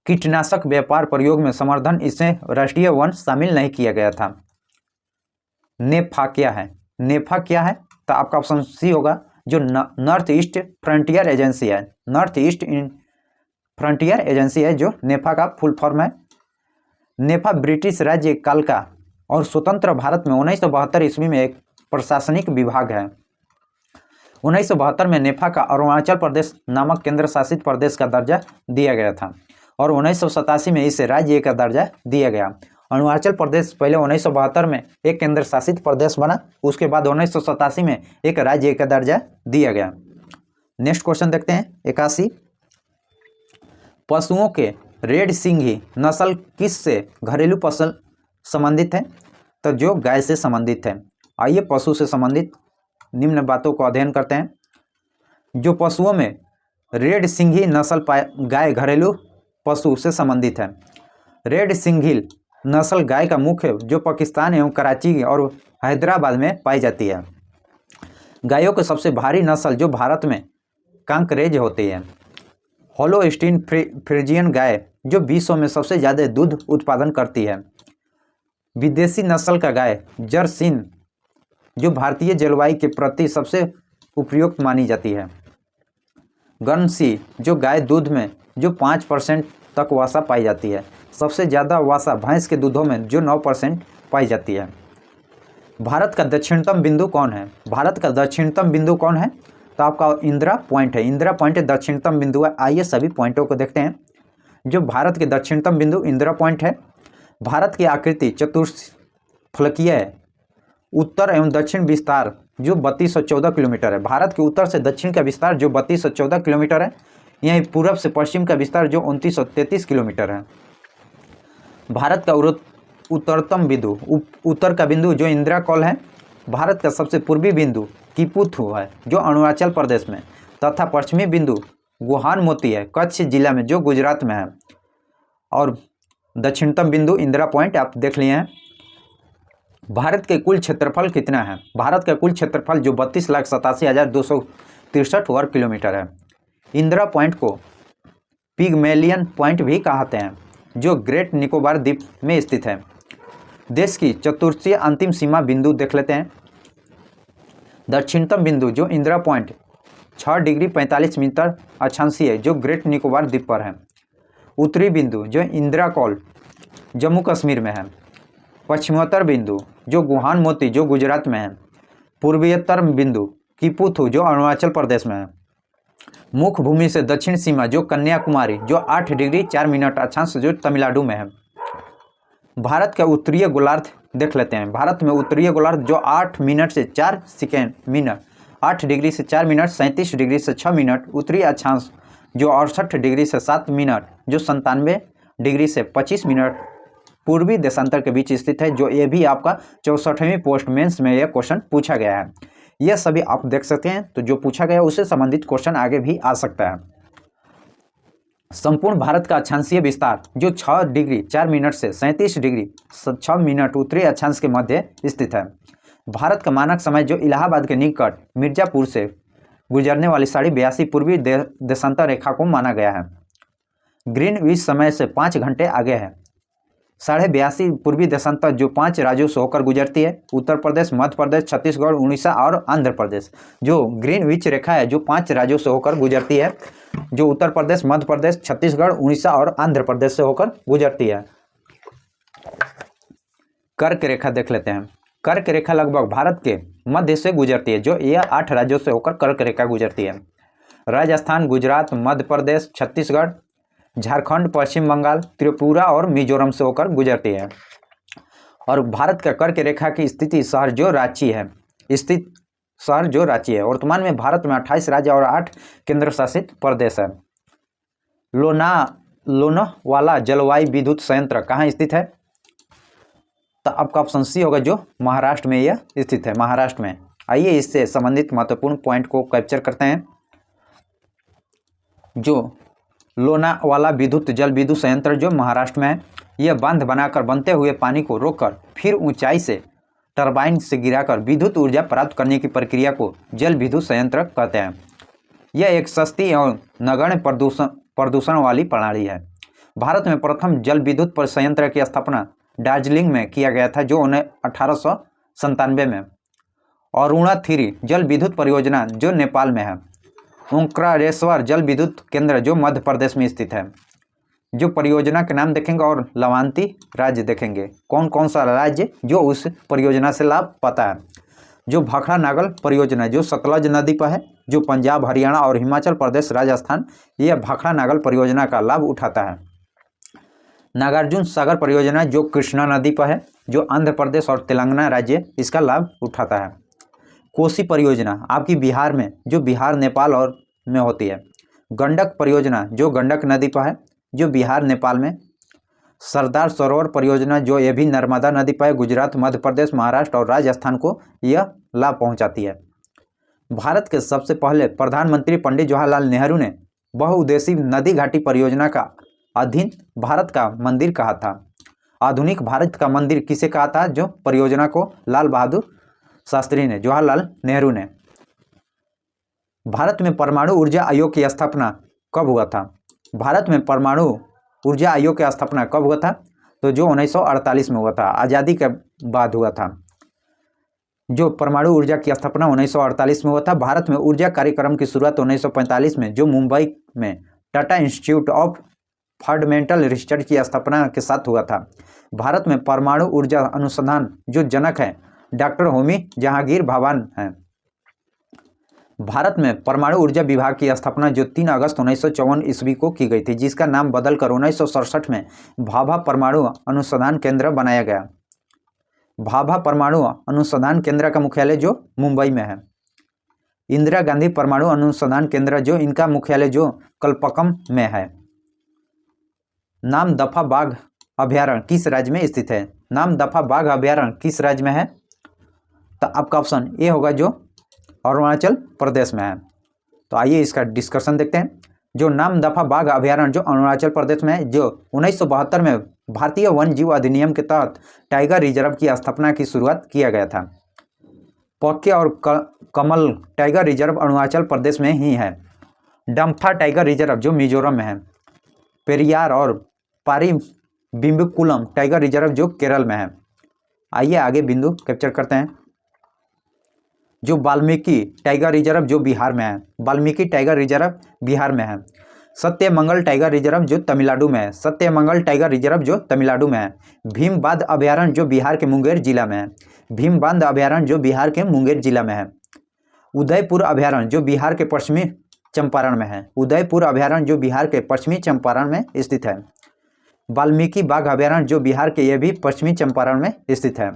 कीटनाशक व्यापार प्रयोग में समर्थन। इसे राष्ट्रीय वन शामिल नहीं किया गया था। नेफा क्या है? नेफा क्या है? तो आपका ऑप्शन सी होगा, जो नॉर्थ ईस्ट फ्रंटियर एजेंसी है। नॉर्थ ईस्ट फ्रंटियर एजेंसी है जो नेफा का फुल फॉर्म है। नेफा ब्रिटिश राज्य काल का और स्वतंत्र भारत में 1972 ईस्वी में एक प्रशासनिक विभाग है। 1972 में नेफा का अरुणाचल प्रदेश नामक केंद्र शासित प्रदेश का दर्जा दिया गया था और 1987 में इसे राज्य का दर्जा दिया गया। अरुणाचल प्रदेश पहले 1972 में एक केंद्र शासित प्रदेश बना, उसके बाद 1987 में एक राज्य का दर्जा दिया गया। नेक्स्ट क्वेश्चन देखते हैं 81। पशुओं के रेड सिंघी नस्ल किस से घरेलू पशु संबंधित है? तो जो गाय से संबंधित है। आइए पशु से संबंधित निम्न बातों को अध्ययन करते हैं। जो पशुओं में रेड सिंघी नस्ल गाय घरेलू पशु से संबंधित है। रेड सिंघी नस्ल गाय का मुख्य जो पाकिस्तान एवं कराची और हैदराबाद में पाई जाती है। गायों के सबसे भारी नस्ल जो भारत में कांकरेज होती है। होलोस्टीन फ्रीजियन गाय जो विश्व में सबसे ज़्यादा दूध उत्पादन करती है। विदेशी नस्ल का गाय जर्सीन जो भारतीय जलवायु के प्रति सबसे उपयुक्त मानी जाती है। गनसी जो गाय दूध में जो 5% तक वसा पाई जाती है। सबसे ज़्यादा वसा भैंस के दूधों में जो 9% पाई जाती है। भारत का दक्षिणतम बिंदु कौन है? भारत का दक्षिणतम बिंदु कौन है? तो आपका इंदिरा पॉइंट है। इंदिरा पॉइंट दक्षिणतम बिंदु है। आइए सभी पॉइंटों को देखते हैं। जो भारत के दक्षिणतम बिंदु इंदिरा पॉइंट है। भारत की आकृति चतुष्फलकीय है। उत्तर एवं दक्षिण विस्तार जो 3214 किलोमीटर है। भारत के उत्तर से दक्षिण का विस्तार जो 3214 किलोमीटर है। यहीं पूर्व से पश्चिम का विस्तार जो 2933 किलोमीटर है। भारत का उत्तरतम बिंदु उत्तर का बिंदु जो इंदिरा कॉल है। भारत का सबसे पूर्वी बिंदु किपुथु है जो अरुणाचल प्रदेश में, तथा पश्चिमी बिंदु गुहान मोती है कच्छ जिला में जो गुजरात में है। और दक्षिणतम बिंदु इंदिरा पॉइंट आप देख लिए हैं। भारत के कुल क्षेत्रफल कितना है? भारत का कुल क्षेत्रफल जो 32,87,263 वर्ग किलोमीटर है। इंदिरा पॉइंट को पिगमेलियन पॉइंट भी कहते हैं जो ग्रेट निकोबार द्वीप में स्थित है। देश की चतुर्थीय अंतिम सीमा बिंदु देख लेते हैं। दक्षिणतम बिंदु जो इंदिरा पॉइंट 6 डिग्री 45 मिनट अक्षांशीय है जो ग्रेट निकोबार द्वीप पर है। उत्तरी बिंदु जो इंदिरा कॉल जम्मू कश्मीर में है। पश्चिमोत्तर बिंदु जो गुहान मोती जो गुजरात में है। पूर्वोत्तर बिंदु किपुथु जो अरुणाचल प्रदेश में है। मुख्य भूमि से दक्षिण सीमा जो कन्याकुमारी जो 8 डिग्री 4 मिनट अक्षांश जो तमिलनाडु में है। भारत का उत्तरीय गोलार्ध देख लेते हैं। भारत में उत्तरीय गोलार्ध जो 8 मिनट से 4 सेकेंड मिनट 8 डिग्री से 4 मिनट 37 डिग्री से 6 मिनट। उत्तरी अक्षांश जो 68 डिग्री से 7 मिनट जो 97 डिग्री से 25 मिनट पूर्वी देशांतर के बीच स्थित है। जो ये भी आपका 64वीं पोस्ट मेंस में यह क्वेश्चन पूछा गया है। यह सभी आप देख सकते हैं। तो जो पूछा गया उससे संबंधित क्वेश्चन आगे भी आ सकता है। संपूर्ण भारत का अक्षांशीय विस्तार जो 6 डिग्री 4 मिनट से 37 डिग्री 6 मिनट उत्तरी अक्षांश के मध्य स्थित है। भारत का मानक समय जो इलाहाबाद के निकट मिर्जापुर से गुजरने वाली 82.5 पूर्वी देशांतर रेखा को माना गया है। ग्रीनविच समय से 5 घंटे आगे है। 82.5 पूर्वी देशांतर जो 5 राज्यों से होकर गुजरती है, उत्तर प्रदेश, मध्य प्रदेश, छत्तीसगढ़, उड़ीसा और आंध्र प्रदेश। जो ग्रीनविच रेखा है जो 5 राज्यों से होकर गुजरती है, जो उत्तर प्रदेश, मध्य प्रदेश, छत्तीसगढ़, उड़ीसा और आंध्र प्रदेश से होकर गुजरती है। कर्क रेखा देख लेते हैं। कर्क रेखा लगभग भारत के मध्य से गुजरती है, जो यह 8 राज्यों से होकर कर्क रेखा गुजरती है। राजस्थान, गुजरात, मध्य प्रदेश, छत्तीसगढ़, झारखंड, पश्चिम बंगाल, त्रिपुरा और मिजोरम से होकर गुजरती है। और भारत का कर्क रेखा की स्थिति शहर जो रांची है, वर्तमान में भारत में 28 राज्य और 8 केंद्र शासित प्रदेश है। लोनावाला जलवायु विद्युत संयंत्र कहाँ स्थित है? तो आपका ऑप्शन सी होगा, जो महाराष्ट्र में यह स्थित है, महाराष्ट्र में। आइए इससे संबंधित महत्वपूर्ण पॉइंट को कैप्चर करते हैं। जो लोनावाला जल विद्युत संयंत्र जो महाराष्ट्र में है, यह बांध बनाकर बनते हुए पानी को रोककर फिर ऊंचाई से टरबाइन से गिराकर विद्युत ऊर्जा प्राप्त करने की प्रक्रिया को जल विद्युत संयंत्र कहते हैं। यह एक सस्ती और नगण्य प्रदूषण वाली प्रणाली है। भारत में प्रथम जल विद्युत संयंत्र की स्थापना दार्जिलिंग में किया गया था, जो 1897 में। अरुणा 3 जल विद्युत परियोजना जो नेपाल में है। ओंकारेश्वर जल विद्युत केंद्र जो मध्य प्रदेश में स्थित है। जो परियोजना के नाम देखेंगे और लवांती राज्य देखेंगे, कौन कौन सा राज्य जो उस परियोजना से लाभ पाता है। जो भाखड़ा नागल परियोजना जो सतलज नदी पर है, जो पंजाब, हरियाणा और हिमाचल प्रदेश, राजस्थान, यह भाखड़ा नागल परियोजना का लाभ उठाता है। नागार्जुन सागर परियोजना जो कृष्णा नदी पर है, जो आंध्र प्रदेश और तेलंगाना राज्य इसका लाभ उठाता है। कोसी परियोजना आपकी बिहार में, जो बिहार, नेपाल और में होती है। गंडक परियोजना जो गंडक नदी पर है, जो बिहार, नेपाल में। सरदार सरोवर परियोजना जो ये भी नर्मदा नदी पर है, गुजरात, मध्य प्रदेश, महाराष्ट्र और राजस्थान को यह लाभ पहुंचाती है। भारत के सबसे पहले प्रधानमंत्री पंडित जवाहरलाल नेहरू ने बहुउद्देशीय नदी घाटी परियोजना का अधीन भारत का मंदिर कहा था। आधुनिक भारत का मंदिर किसे कहा था? जो परियोजना को लाल बहादुर शास्त्री ने, जवाहरलाल नेहरू ने। भारत में परमाणु ऊर्जा आयोग की स्थापना कब हुआ था? भारत में परमाणु ऊर्जा आयोग की स्थापना कब हुआ था? तो जो 1948 में हुआ था, आज़ादी के बाद हुआ था। जो परमाणु ऊर्जा की स्थापना 1948 में हुआ था। भारत में ऊर्जा कार्यक्रम की शुरुआत 1945 में जो मुंबई में Tata institute of fundamental research की स्थापना के साथ हुआ था। भारत में परमाणु ऊर्जा अनुसंधान जो जनक हैं डॉक्टर होमी जहांगीर भाभा हैं। भारत में परमाणु ऊर्जा विभाग की स्थापना जो 3 अगस्त 1954 ईस्वी को की गई थी, जिसका नाम बदलकर 1967 में भाभा परमाणु अनुसंधान केंद्र बनाया गया। भाभा परमाणु अनुसंधान केंद्र का मुख्यालय जो मुंबई में है। इंदिरा गांधी परमाणु अनुसंधान केंद्र जो इनका मुख्यालय जो कलपक्कम में है। नामदफा बाघ अभयारण्य किस राज्य में स्थित है? नामदफा बाघ अभयारण्य किस राज्य में है? तो आपका ऑप्शन ए होगा, जो अरुणाचल प्रदेश में है। तो आइए इसका डिस्कशन देखते हैं। जो नामदफा बाघ अभयारण्य जो अरुणाचल प्रदेश में है, जो 1972 में भारतीय वन जीव अधिनियम के तहत टाइगर रिजर्व की स्थापना की शुरुआत किया गया था। पक्के और कमल टाइगर रिजर्व अरुणाचल प्रदेश में ही है। डम्फा टाइगर रिजर्व जो मिजोरम में है। पेरियार और पारी बिम्बकुलम टाइगर रिजर्व जो केरल में है। आइए आगे बिंदु कैप्चर करते हैं। जो वाल्मीकि टाइगर रिजर्व जो बिहार में है। वाल्मीकि टाइगर रिजर्व बिहार में है। सत्यमंगल टाइगर रिजर्व जो तमिलनाडु में है। सत्यमंगल टाइगर रिजर्व जो तमिलनाडु में है। भीमबांध अभयारण्य जो बिहार के मुंगेर जिला में है। भीमबांध अभयारण्य जो बिहार के मुंगेर जिला में है। उदयपुर अभयारण्य जो बिहार के पश्चिमी चंपारण में है। उदयपुर अभयारण्य जो बिहार के पश्चिमी चंपारण में स्थित है। वाल्मीकि बाघ अभयारण्य जो बिहार के ये भी पश्चिमी चंपारण में स्थित है।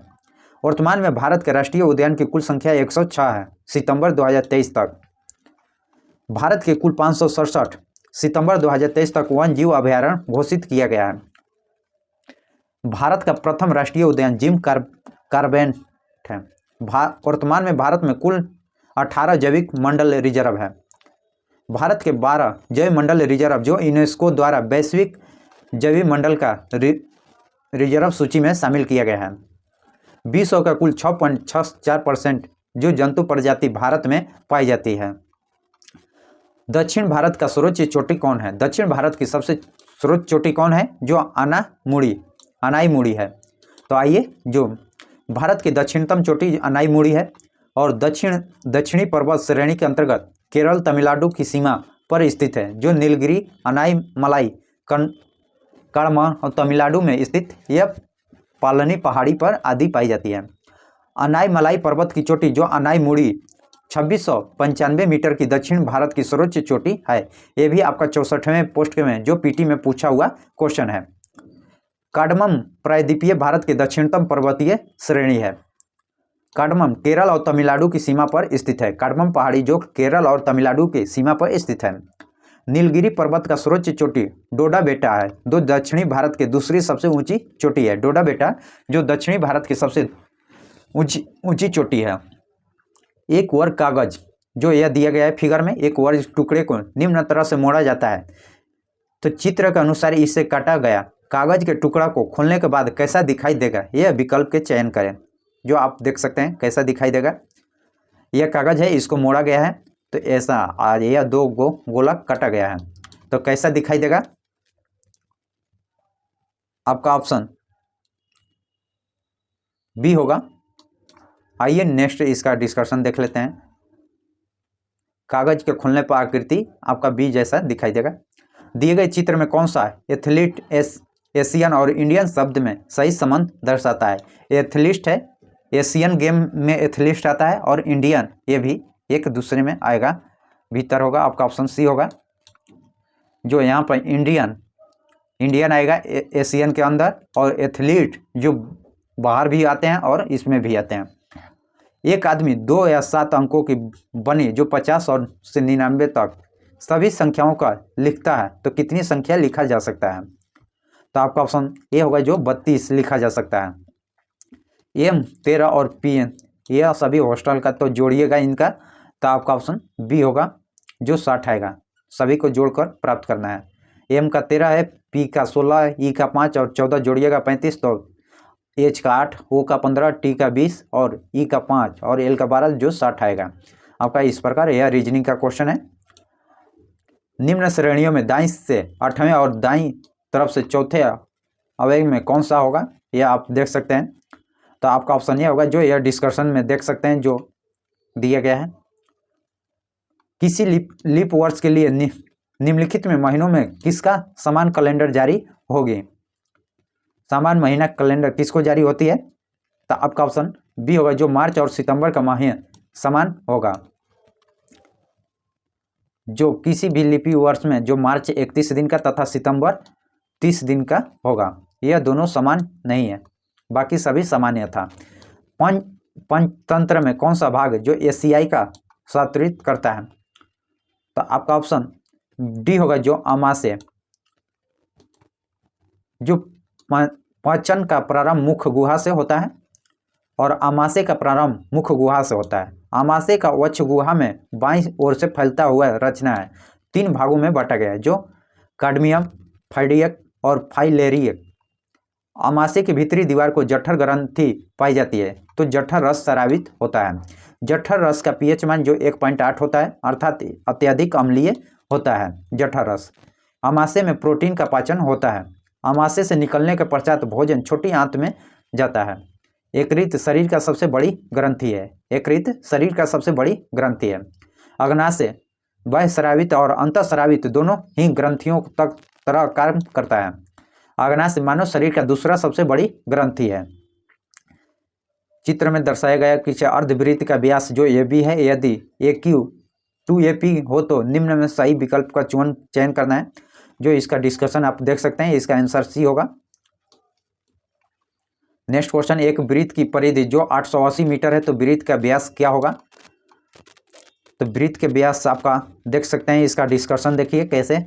वर्तमान में भारत के राष्ट्रीय उद्यान की कुल संख्या 106 है सितंबर 2023 तक। भारत के कुल 567 सितंबर 2023 तक वन जीव अभयारण्य घोषित किया गया है। भारत का प्रथम राष्ट्रीय उद्यान जिम कार्बेट है। वर्तमान में भारत में कुल 18 जैविक मंडल रिजर्व है। भारत के 12 जैव मंडल रिजर्व जो यूनेस्को द्वारा वैश्विक जैविक मंडल का रिजर्व सूची में शामिल किया गया है। विश्व का कुल 6.64% जो जंतु प्रजाति भारत में पाई जाती है। दक्षिण भारत का सर्वोच्च चोटी कौन है? दक्षिण भारत की सबसे सर्वोच्च चोटी कौन है? जो अनाईमुड़ी है। तो आइए, जो भारत की दक्षिणतम चोटी अनाईमुड़ी है और दक्षिणी पर्वत श्रेणी के अंतर्गत केरल तमिलनाडु की सीमा पर स्थित है, जो नीलगिरी, अनाईमलाई, कड़मा और तमिलनाडु में स्थित यह पालनी पहाड़ी पर आदि पाई जाती है। अनाईमलाई पर्वत की चोटी जो अनाईमुड़ी 2695 मीटर की दक्षिण भारत की सर्वोच्च चोटी है। ये भी आपका 64वें पोस्ट में जो पीटी में पूछा हुआ क्वेश्चन है। कार्डमम प्रायद्वीपीय भारत की दक्षिणतम पर्वतीय श्रेणी है। कार्डमम केरल और तमिलनाडु की सीमा पर स्थित है। कार्डमम पहाड़ी जो केरल और तमिलनाडु की सीमा पर स्थित है। नीलगिरी पर्वत का सर्वोच्च चोटी डोडा बेटा है, जो दक्षिणी भारत की दूसरी सबसे ऊंची चोटी है। डोडा बेटा जो दक्षिणी भारत की सबसे ऊंची चोटी है। एक वर्ग कागज जो यह दिया गया है फिगर में, एक वर्ग टुकड़े को निम्न तरह से मोड़ा जाता है। तो चित्र के अनुसार इससे काटा गया कागज के टुकड़ा को खोलने के बाद कैसा दिखाई देगा, यह विकल्प के चयन करें। जो आप देख सकते हैं कैसा दिखाई देगा। यह कागज है, इसको मोड़ा गया है तो ऐसा, और यह दो गोला काटा गया है तो कैसा दिखाई देगा? आपका ऑप्शन बी होगा। आइए नेक्स्ट इसका डिस्कशन देख लेते हैं। कागज के खोलने पर आकृति आपका बी जैसा दिखाई देगा। दिए गए चित्र में कौन सा एथलीट एशियन और इंडियन शब्द में सही संबंध दर्शाता है? एथलीट है, एशियन गेम में एथलीट आता है और इंडियन ये भी एक दूसरे में आएगा, भीतर होगा। आपका ऑप्शन सी होगा। जो यहाँ पर इंडियन आएगा एशियन के अंदर, और एथलीट जो बाहर भी आते हैं और इसमें भी आते हैं। एक आदमी 2 या 7 अंकों की बनी जो 50 और से 99 तक सभी संख्याओं का लिखता है तो कितनी संख्या लिखा जा सकता है? तो आपका ऑप्शन ए होगा जो 32 लिखा जा सकता है। एम 13 और पी यह सभी हॉस्टल का तो जोड़िएगा इनका, तो आपका ऑप्शन बी होगा जो 60 आएगा। सभी को जोड़कर प्राप्त करना है। एम का 13 है, पी का 16, ई का 5 और 14 जोड़िएगा 35, तो एच का 8, ओ का 15, टी का 20 और ई का 5 और एल का 12 जो 60 आएगा। आपका इस प्रकार यह रीजनिंग का क्वेश्चन है। निम्न श्रेणियों में दाईं से 8वें और दाईं तरफ से चौथे अवयव में कौन सा होगा, यह आप देख सकते हैं। तो आपका ऑप्शन यह होगा जो यह डिस्कशन में देख सकते हैं जो दिया गया है। किसी लीप वर्ष के लिए निम्नलिखित में महीनों में किसका समान कैलेंडर जारी होगी? समान महीना कैलेंडर किसको जारी होती है? तो आपका ऑप्शन बी होगा जो मार्च और सितंबर का माह समान होगा। जो किसी भी लिपि वर्ष में जो मार्च 31 दिन का तथा सितंबर 30 दिन का होगा, यह दोनों समान नहीं है, बाकी सभी सामान्य था। पंचतंत्र में कौन सा भाग जो एशियाई का प्रतिनिधित्व करता है? तो आपका ऑप्शन डी होगा जो अमासे। जो पाचन का प्रारंभ मुख्य गुहा से होता है और अमाशय का प्रारंभ मुख्य गुहा से होता है। अमाशय का वक्ष गुहा में बाईं ओर से फैलता हुआ रचना है। 3 भागों में बांटा गया है जो कार्डियम, फाइडियक और फाइलेरियक। अमाशय की भीतरी दीवार को जठर ग्रंथि पाई जाती है तो जठर रस स्रावित होता है। जठर रस का पीएच मान जो 1.8 होता है, अर्थात अत्यधिक अम्लीय होता है जठर रस। अमाशय में प्रोटीन का पाचन होता है। अमाशय से निकलने के पश्चात भोजन छोटी आंत में जाता है। यकृत शरीर का सबसे बड़ी ग्रंथि है। यकृत शरीर का सबसे बड़ी ग्रंथि है। अग्नाशय बहिःस्रावित और अंतःस्रावित दोनों ही ग्रंथियों तक तरह कार्य करता है। अग्नाशय मानव शरीर का दूसरा सबसे बड़ी ग्रंथि है। चित्र में दर्शाया गया कि अर्धवृत्त का व्यास जो ए बी है, यदि AQ 2AP हो तो निम्न में सही विकल्प का चयन करना है। जो इसका डिस्कशन आप देख सकते हैं, इसका आंसर सी होगा। नेक्स्ट क्वेश्चन, एक वृत्त की परिधि जो 880 मीटर है तो वृत्त का व्यास क्या होगा? तो वृत्त के व्यास आपका देख सकते हैं, इसका डिस्कशन देखिए कैसे।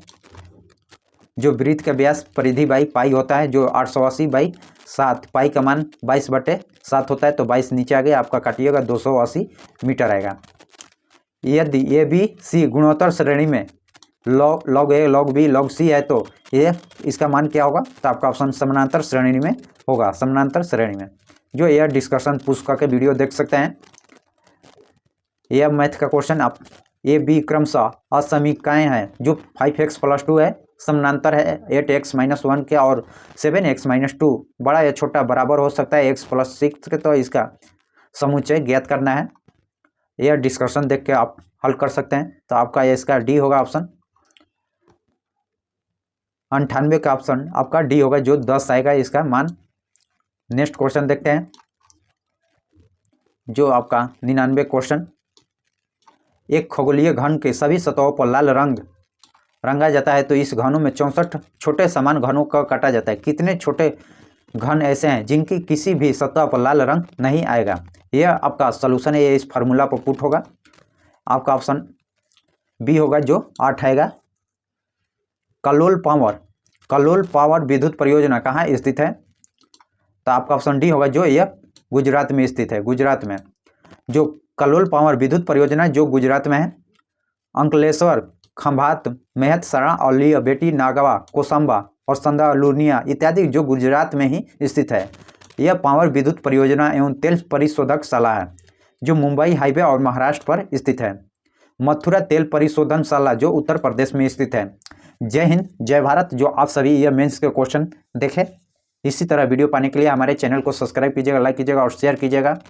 जो वृत्त का व्यास परिधि बाई पाई होता है जो 880/7, पाई का मान 22/7 होता है तो 22 नीचे आ गया, आपका काटिएगा 280 मीटर आएगा। यदि ए बी सी गुणोत्तर श्रेणी में लॉग ए लॉग बी लॉग सी है तो ये इसका मान क्या होगा? तो आपका ऑप्शन समानांतर श्रेणी में होगा, समानांतर श्रेणी में। जो यह डिस्कशन पुश करके वीडियो देख सकते हैं। यह मैथ का क्वेश्चन आप ए बी क्रमशः असमीकाएँ हैं जो 5x + 2 है, समानांतर है 8x - 1 के और 7x - 2 बड़ा या छोटा बराबर हो सकता है x + 6 के, तो इसका समुच्चय ज्ञात करना है। यह डिस्कशन देख के आप हल कर सकते हैं। तो आपका इसका डी होगा ऑप्शन 98 का ऑप्शन आपका डी होगा, जो 10 आएगा इसका मान। नेक्स्ट क्वेश्चन देखते हैं, जो आपका 99 क्वेश्चन। एक खगोलीय घन के सभी सतहों पर लाल रंग रंगा जाता है तो इस घनों में 64 छोटे समान घनों का काटा जाता है। कितने छोटे घन ऐसे हैं जिनकी किसी भी सतह पर लाल रंग नहीं आएगा? यह आपका सॉल्यूशन है, ये इस फार्मूला पर पुट होगा। आपका ऑप्शन बी होगा, जो 8 आएगा। कलोल पावर विद्युत परियोजना कहाँ स्थित है? तो आपका ऑप्शन डी होगा, जो यह गुजरात में स्थित है। गुजरात में जो कलोल पावर विद्युत परियोजना जो गुजरात में है। अंकलेश्वर, खंभात, मेहतसरा, औलिया, बेटी नागवा, कोसंबा और संदा लुनिया इत्यादि जो गुजरात में ही स्थित है। यह पावर विद्युत परियोजना एवं तेल परिशोधक शाला है जो मुंबई हाईवे और महाराष्ट्र पर स्थित है। मथुरा तेल परिशोधनशाला जो उत्तर प्रदेश में स्थित है। जय हिंद, जय भारत। जो आप सभी यह मेंस के क्वेश्चन देखें, इसी तरह वीडियो पाने के लिए हमारे चैनल को सब्सक्राइब कीजिएगा, लाइक कीजिएगा और शेयर कीजिएगा।